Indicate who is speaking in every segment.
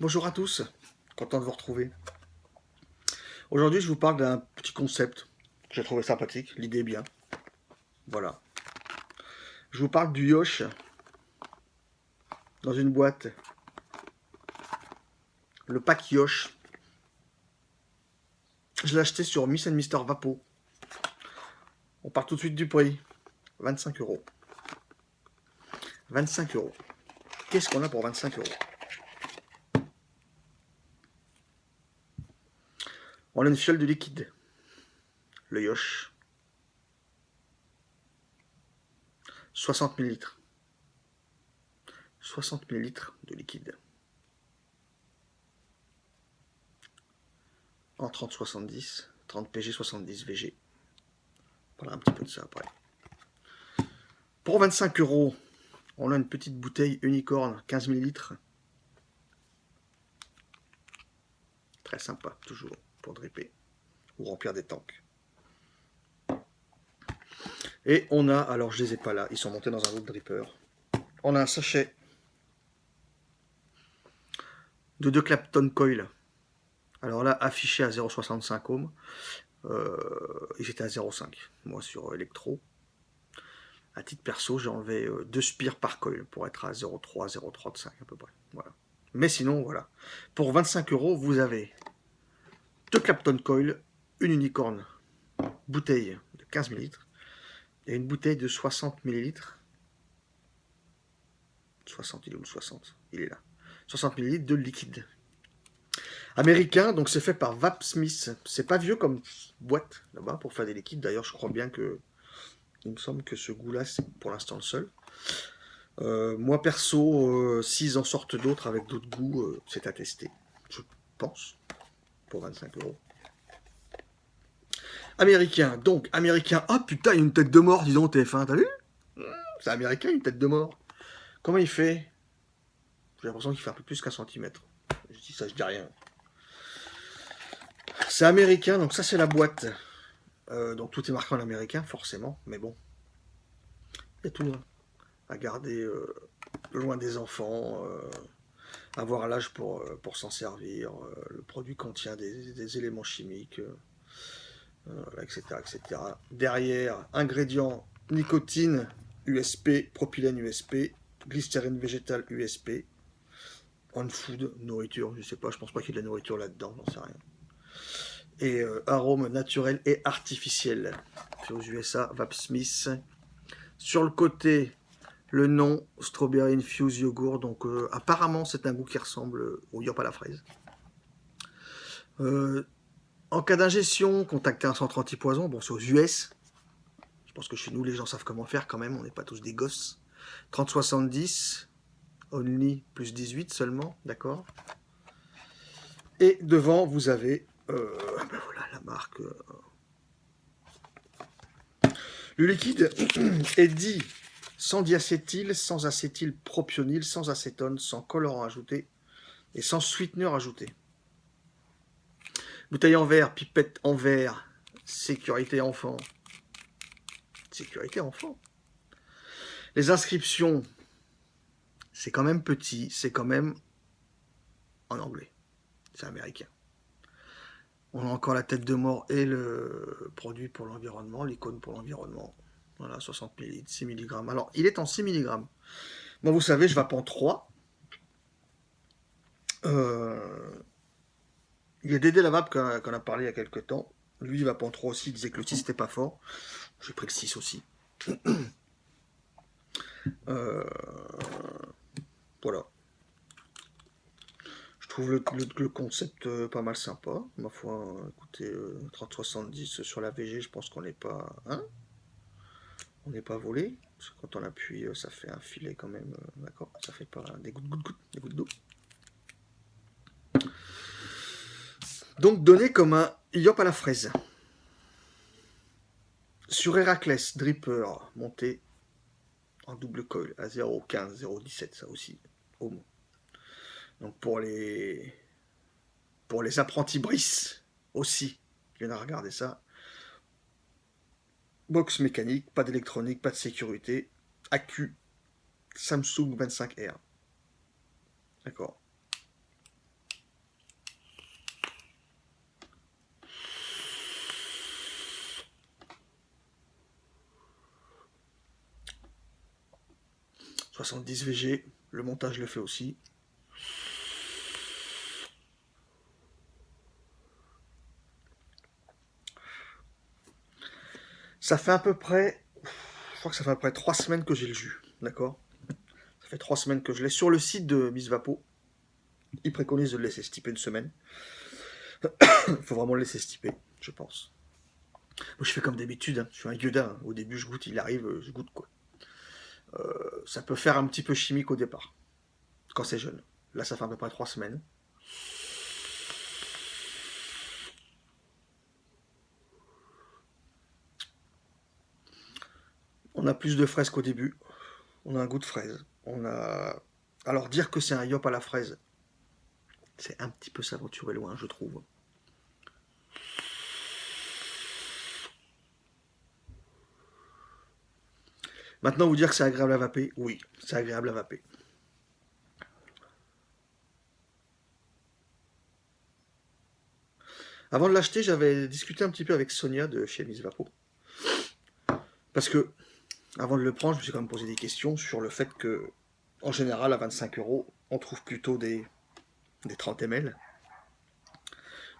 Speaker 1: Bonjour à tous, content de vous retrouver. Aujourd'hui, je vous parle d'un petit concept que j'ai trouvé sympathique, l'idée est bien. Voilà. Je vous parle du Yosh dans une boîte. Le pack Yosh. Je l'ai acheté sur Miss Mister Vapo. On part tout de suite du prix. 25 euros. 25 euros. Qu'est-ce qu'on a pour 25 euros? On a une fiole de liquide. Le Yosh. 60 millilitres. 60 millilitres de liquide. En 30-70, 30 PG, 70 VG. Voilà un petit peu de ça après. Pour 25 euros, on a une petite bouteille unicorn, 15 millilitres. Très sympa, toujours, pour dripper ou remplir des tanks. Et on a, alors je les ai pas là, ils sont montés dans un autre dripper. On a un sachet de 2 Clapton Coil. Alors là, affiché à 0,65 ohms. Ils étaient à 0,5, moi sur Electro. À titre perso, j'ai enlevé 2 spires par coil pour être à 0,3, 0,35 à peu près. Voilà. Mais sinon, voilà. Pour 25 euros, vous avez 2 Clapton Coil, une unicorn bouteille de 15 millilitres et une bouteille de 60 millilitres. 60, il est où le 60? Il est là. 60 millilitres de liquide. Américain, donc c'est fait par Vapsmith. C'est pas vieux comme boîte là-bas pour faire des liquides. D'ailleurs, je crois bien que. Il me semble que ce goût-là, c'est pour l'instant le seul. Moi perso, s'ils en sortent d'autres avec d'autres goûts, c'est à tester. Je pense. Pour 25 euros. Américain, donc américain. Ah putain, il y a une tête de mort, dis donc, TF1, t'as vu? C'est américain, une tête de mort. Comment il fait? J'ai l'impression qu'il fait un peu plus qu'un centimètre. Je dis ça, je dis rien. C'est américain, donc ça c'est la boîte. Donc tout est marqué en américain, forcément, mais bon. Il y a tout à garder loin des enfants, avoir l'âge pour s'en servir. Le produit contient des éléments chimiques, etc., etc. Derrière, ingrédients nicotine USP, propylène USP, glycérine végétale USP, on-food, nourriture, je sais pas, je pense pas qu'il y ait de la nourriture là-dedans, j'en sais rien. Et arômes naturels et artificiels. Fait aux USA, Vapsmith. Sur le côté, le nom Strawberry Infused Yoghurt. Donc apparemment, c'est un goût qui ressemble au yop à la fraise. En cas d'ingestion, contactez un centre antipoison. Bon, c'est aux US. Je pense que chez nous, les gens savent comment faire quand même. On n'est pas tous des gosses. 30-70, only plus 18 seulement, d'accord. Et devant, vous avez ben voilà, la marque. Le liquide est dit sans diacétyl, sans acétylpropionyl, sans acétone, sans colorant ajouté et sans sweetener ajouté. Bouteille en verre, pipette en verre, sécurité enfant. Sécurité enfant. Les inscriptions, c'est quand même petit, c'est quand même en anglais. C'est américain. On a encore la tête de mort et le produit pour l'environnement, l'icône pour l'environnement. Voilà, 60 ml, 6 mg. Alors, il est en 6 mg. Moi, vous savez, je vape en 3. Il y a Dédé la vape qu'on a parlé il y a quelques temps. Lui, il vape en 3 aussi. Il disait que le 6 n'était pas fort. J'ai pris le 6 aussi. Voilà. Je trouve le concept pas mal sympa. Ma foi, écoutez, 30-70 sur la VG, je pense qu'on n'est pas. Hein, on n'est pas volé. Parce que quand on appuie, ça fait un filet quand même. D'accord. Ça fait pas des gouttes d'eau. Donc donné comme un yop à la fraise. Sur Héraclès, Dripper, monté en double coil à 0,15, 0,17, ça aussi. Ohm. Donc pour les apprentis Brice aussi, qui viennent à regarder ça. Box mécanique, pas d'électronique, pas de sécurité. Accu Samsung 25R. D'accord. 70 VG, le montage le fait aussi. Ça fait à peu près, je crois que ça fait à peu près 3 semaines que j'ai le jus, d'accord? Ça fait 3 semaines que je l'ai. Sur le site de Miss Vapo, ils préconisent de le laisser stiper une semaine. Il faut vraiment le laisser stiper, je pense. Moi, je fais comme d'habitude, hein. Je suis un gueudin, hein. Au début, je goûte, il arrive, je goûte quoi. Ça peut faire un petit peu chimique au départ, quand c'est jeune. Là, ça fait à peu près 3 semaines. On a plus de fraises qu'au début. On a un goût de fraise. On a... Alors, dire que c'est un yop à la fraise, c'est un petit peu s'aventurer loin, je trouve. Maintenant, vous dire que c'est agréable à vaper, oui, c'est agréable à vaper. Avant de l'acheter, j'avais discuté un petit peu avec Sonia de chez Miss Vapo. Parce que, avant de le prendre, je me suis quand même posé des questions sur le fait que, en général, à 25 euros, on trouve plutôt des 30 ml.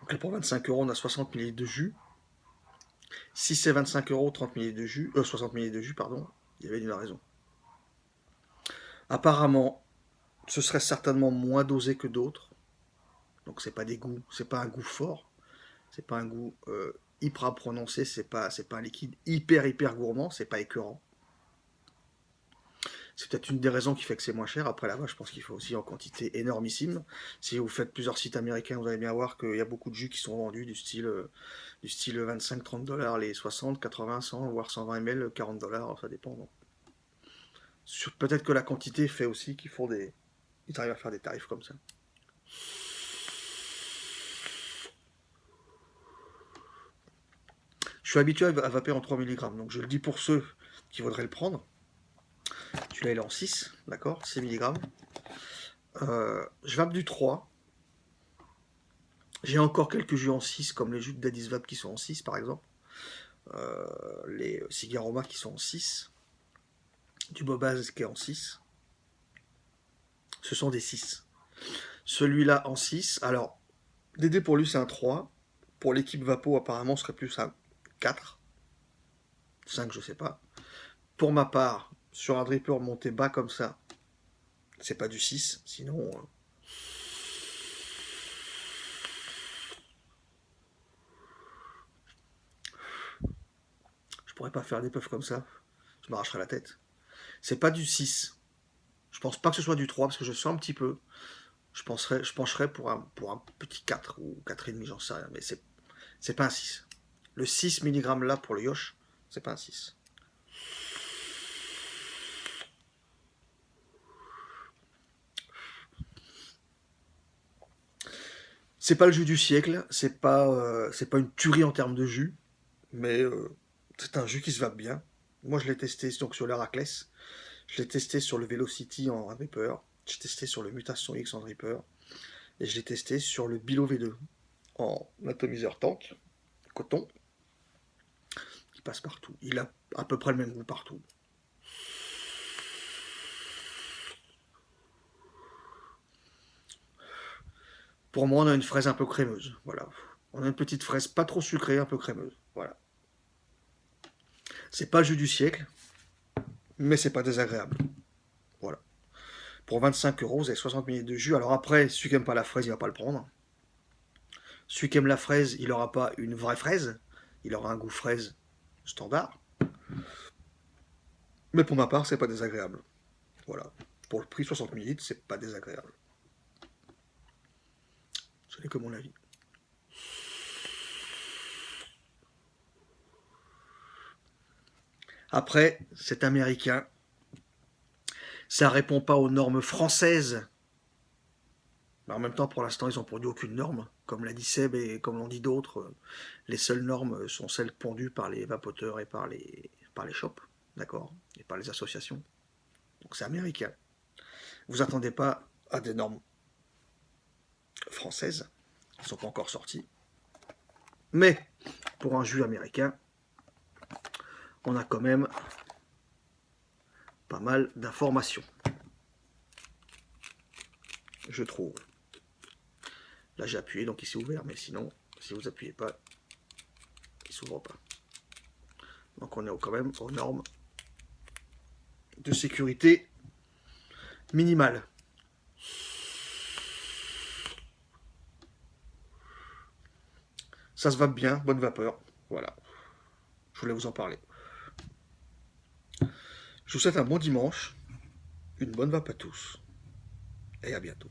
Speaker 1: Donc là, pour 25 euros, on a 60 ml de jus. Si c'est 25 euros, 30 ml de jus, 60 ml de jus, pardon, il y avait une raison. Apparemment, ce serait certainement moins dosé que d'autres. Donc c'est pas des goûts, c'est pas un goût fort, c'est pas un goût hyper prononcé, c'est pas un liquide hyper gourmand, c'est pas écœurant. C'est peut-être une des raisons qui fait que c'est moins cher. Après là-bas, je pense qu'il faut aussi en quantité énormissime. Si vous faites plusieurs sites américains, vous allez bien voir qu'il y a beaucoup de jus qui sont vendus du style 25-30 dollars, les 60, 80, 100, voire 120 ml, 40 dollars, ça dépend. Peut-être que la quantité fait aussi qu'ils font des... Ils arrivent à faire des tarifs comme ça. Je suis habitué à vaper en 3 mg, donc je le dis pour ceux qui voudraient le prendre. Celui-là, il est en 6, d'accord, 6 mg. Je vape du 3. J'ai encore quelques jus en 6, comme les jus de Daddy's Vape qui sont en 6, par exemple. Les Cigaroma qui sont en 6. Du Bobaz qui est en 6. Ce sont des 6. Celui-là en 6. Alors, Dédé pour lui, c'est un 3. Pour l'équipe Vapo, apparemment, ce serait plus un 4. 5, je sais pas. Pour ma part, sur un dripper monté bas comme ça, c'est pas du 6. Sinon... je pourrais pas faire des puffs comme ça. Je m'arracherais la tête. C'est pas du 6. Je pense pas que ce soit du 3 parce que je sens un petit peu. Je pencherais pour un petit 4 ou 4,5, j'en sais rien. Mais c'est pas un 6. Le 6 mg là pour le Yosh, c'est pas un 6. C'est pas le jus du siècle, c'est pas une tuerie en termes de jus, mais c'est un jus qui se vape bien. Moi, je l'ai testé donc sur l'Heracles, je l'ai testé sur le Velocity en dripper, j'ai testé sur le Mutation X en dripper, et je l'ai testé sur le Bilo V2 en atomiseur tank, coton, qui passe partout. Il a à peu près le même goût partout. Pour moi, on a une fraise un peu crémeuse, voilà. On a une petite fraise pas trop sucrée, un peu crémeuse, voilà. C'est pas le jus du siècle, mais c'est pas désagréable. Voilà. Pour 25 euros, vous avez 60 ml de jus. Alors après, celui qui n'aime pas la fraise, il va pas le prendre. Celui qui aime la fraise, il n'aura pas une vraie fraise. Il aura un goût fraise standard. Mais pour ma part, c'est pas désagréable. Voilà. Pour le prix 60 ml, c'est pas désagréable. Ce n'est que mon avis. Après, c'est américain. Ça répond pas aux normes françaises. Mais en même temps, pour l'instant, ils n'ont pondu aucune norme. Comme l'a dit Seb et comme l'ont dit d'autres, les seules normes sont celles pondues par les vapoteurs et par les shops, d'accord, et par les associations. Donc c'est américain. Vous attendez pas à des normes françaises, qui ne sont pas encore sorties. Mais pour un jus américain, on a quand même pas mal d'informations. je trouve. Là j'ai appuyé, donc il s'est ouvert, mais sinon, si vous appuyez pas, il s'ouvre pas. Donc on est quand même aux normes de sécurité minimale. Ça se va bien, bonne vapeur. Voilà, je voulais vous en parler. Je vous souhaite un bon dimanche, une bonne vape à tous, et à bientôt.